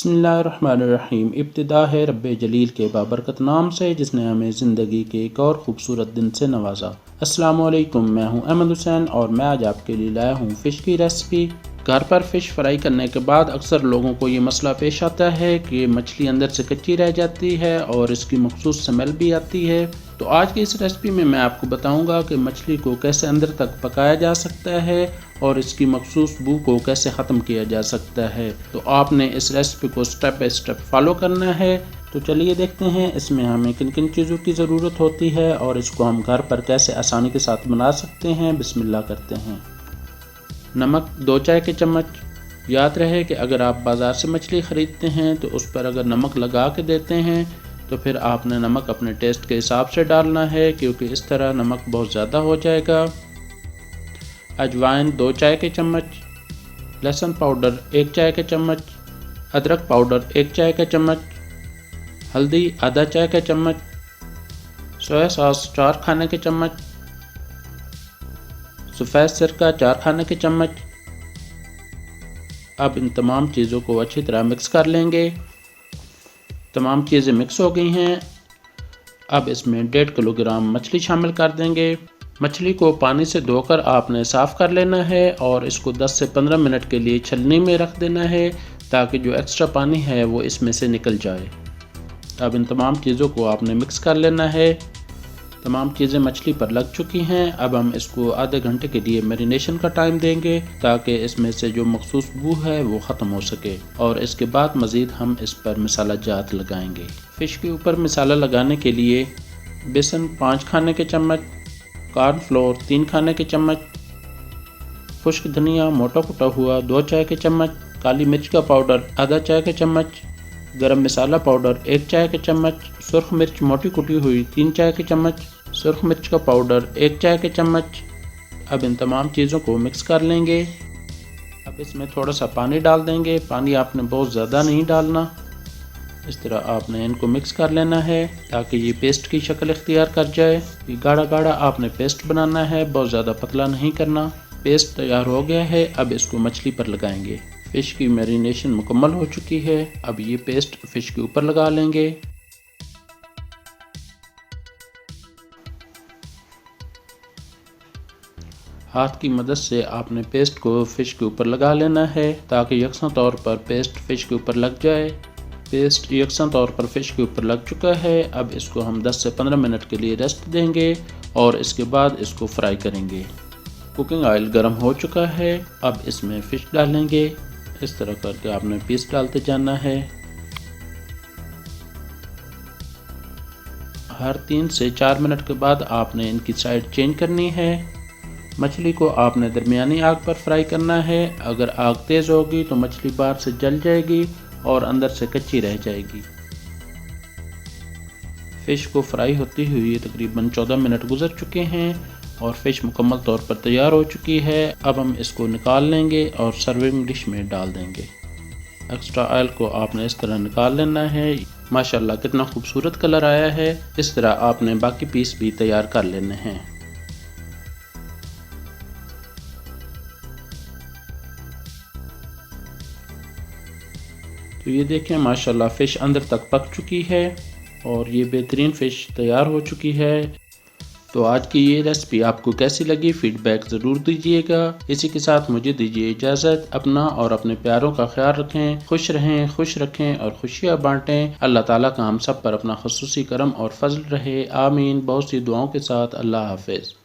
बिस्मिल्लाहिर्रहमानिर्रहीम। इब्तिदा है रब जलील के बाबरकत नाम से जिसने हमें ज़िंदगी के एक और ख़ूबसूरत दिन से नवाजा। अस्सलामु अलैकुम, मैं हूं अहमद हुसैन और मैं आज आपके लिए लाया हूं फ़िश की रेसिपी। घर पर फ़िश फ्राई करने के बाद अक्सर लोगों को ये मसला पेश आता है कि मछली अंदर से कच्ची रह जाती है और इसकी मखसूस स्मेल भी आती है। तो आज की इस रेसिपी में मैं आपको बताऊंगा कि मछली को कैसे अंदर तक पकाया जा सकता है और इसकी मखसूस बू को कैसे ख़त्म किया जा सकता है। तो आपने इस रेसिपी को स्टेप बाय स्टेप फॉलो करना है। तो चलिए देखते हैं इसमें हमें किन किन चीज़ों की ज़रूरत होती है और इसको हम घर पर कैसे आसानी के साथ बना सकते हैं। बिस्मिल्लाह करते हैं। नमक 2 चाय के चम्मच। याद रहे कि अगर आप बाज़ार से मछली ख़रीदते हैं तो उस पर अगर नमक लगा के देते हैं तो फिर आपने नमक अपने टेस्ट के हिसाब से डालना है, क्योंकि इस तरह नमक बहुत ज़्यादा हो जाएगा। अजवाइन 2 चाय के चम्मच। लहसुन पाउडर 1 चाय के चम्मच। अदरक पाउडर 1 चाय का चम्मच। हल्दी आधा चाय का चम्मच। सोया सॉस 4 खाने के चम्मच। सफ़ेद सिरका 4 खाने के चम्मच। अब इन तमाम चीज़ों को अच्छी तरह मिक्स कर लेंगे। तमाम चीज़ें मिक्स हो गई हैं। अब इसमें 1.5 किलोग्राम मछली शामिल कर देंगे। मछली को पानी से धोकर आपने साफ़ कर लेना है और इसको 10 से 15 मिनट के लिए छलनी में रख देना है ताकि जो एक्स्ट्रा पानी है वो इसमें से निकल जाए। अब इन तमाम चीज़ों को आपने मिक्स कर लेना है। तमाम चीज़ें मछली पर लग चुकी हैं। अब हम इसको आधे घंटे के लिए मैरिनेशन का टाइम देंगे ताकि इसमें से जो मखसूस बू है वो ख़त्म हो सके, और इसके बाद मज़ीद हम इस पर मसाला जात लगाएंगे। फ़िश के ऊपर मसाला लगाने के लिए बेसन 5 खाने के चम्मच, कॉर्नफ्लोर 3 खाने के चम्मच, खुश्क धनिया मोटा कुटा हुआ 2 चाय के चम्मच, काली मिर्च का पाउडर आधा चाय के चम्मच, गरम मसाला पाउडर 1 चाय के चम्मच, सुर्ख मिर्च मोटी कुटी हुई 3 चाय के चम्मच, सुर्ख मिर्च का पाउडर 1 चाय के चम्मच। अब इन तमाम चीज़ों को मिक्स कर लेंगे। अब इसमें थोड़ा सा पानी डाल देंगे। पानी आपने बहुत ज़्यादा नहीं डालना। इस तरह आपने इनको मिक्स कर लेना है ताकि ये पेस्ट की शक्ल इख्तियार कर जाए। ये गाढ़ा गाढ़ा आपने पेस्ट बनाना है, बहुत ज़्यादा पतला नहीं करना। पेस्ट तैयार हो गया है। अब इसको मछली पर लगाएंगे। फ़िश की मैरिनेशन मुकम्मल हो चुकी है। अब ये पेस्ट फ़िश के ऊपर लगा लेंगे। हाथ की मदद से आपने पेस्ट को फ़िश के ऊपर लगा लेना है ताकि यकसा तौर पर पेस्ट फ़िश के ऊपर लग जाए। पेस्ट यकसा तौर पर फ़िश के ऊपर लग चुका है। अब इसको हम 10 से 15 मिनट के लिए रेस्ट देंगे और इसके बाद इसको फ्राई करेंगे। कुकिंग ऑयल गर्म हो चुका है। अब इसमें फ़िश डालेंगे। इस तरह करके आपने पीस डालते जाना है। हर 3 से 4 मिनट के बाद आपने इनकी साइड चेंज करनी है। मछली को आपने दरमियानी आग पर फ्राई करना है। अगर आग तेज़ होगी तो मछली बाहर से जल जाएगी और अंदर से कच्ची रह जाएगी। फ़िश को फ्राई होती हुई तकरीबन 14 मिनट गुजर चुके हैं और फ़िश मुकम्मल तौर पर तैयार हो चुकी है। अब हम इसको निकाल लेंगे और सर्विंग डिश में डाल देंगे। एक्स्ट्रा ऑयल को आपने इस तरह निकाल लेना है। माशाल्लाह कितना खूबसूरत कलर आया है। इस तरह आपने बाकी पीस भी तैयार कर लेने हैं। तो ये देखें माशाल्लाह फ़िश अंदर तक पक चुकी है और ये बेहतरीन फ़िश तैयार हो चुकी है। तो आज की ये रेसिपी आपको कैसी लगी, फीडबैक ज़रूर दीजिएगा। इसी के साथ मुझे दीजिए इजाज़त। अपना और अपने प्यारों का ख्याल रखें, खुश रहें, खुश रखें और खुशियाँ बांटें। अल्लाह ताला का हम सब पर अपना ख़ुसूसी करम और फजल रहे। आमीन। बहुत सी दुआओं के साथ अल्लाह हाफ़िज़।